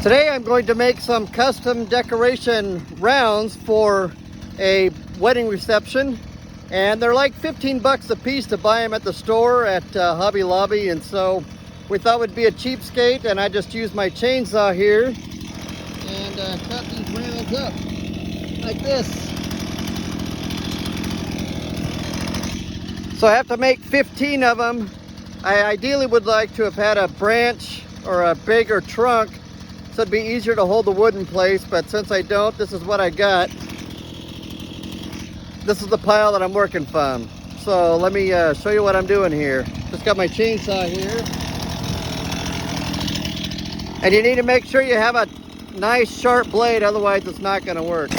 Today I'm going to make some custom decoration rounds for a wedding reception, and they're like 15 bucks a piece to buy them at the store at Hobby Lobby, and so we thought it would be a cheapskate, and I just used my chainsaw here and cut these rounds up like this. So I have to make 15 of them. I ideally would like to have had a branch or a bigger trunk so it'd be easier to hold the wood in place, but since I don't, this is what I got. This is the pile that I'm working from. So let me show you what I'm doing here. Just got my chainsaw here. And you need to make sure you have a nice sharp blade, otherwise it's not gonna work.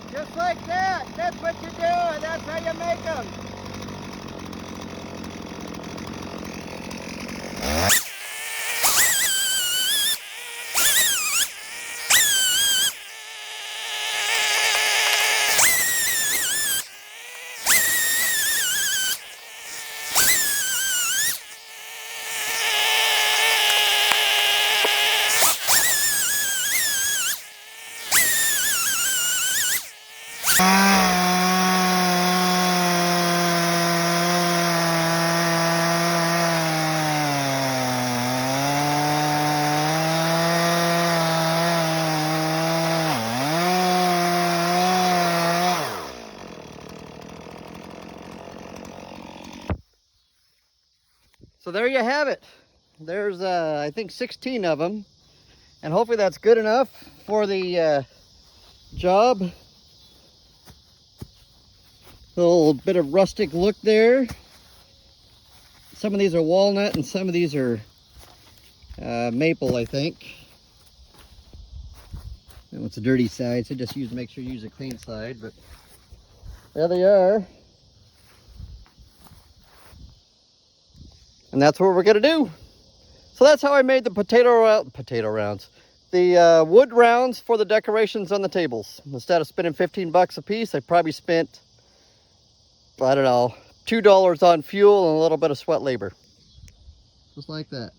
Just like that. That's what you're doing. That's how you make them. So there you have it. There's I think 16 of them, and hopefully that's good enough for the job. A little bit of rustic look there. Some of these are walnut and some of these are maple, I think. And it's a dirty side, so just make sure you use a clean side, but there they are. And that's what we're gonna do. So that's how I made the potato rounds. The wood rounds for the decorations on the tables. Instead of spending 15 bucks a piece, I probably spent, I don't know, $2 on fuel and a little bit of sweat labor. Just like that.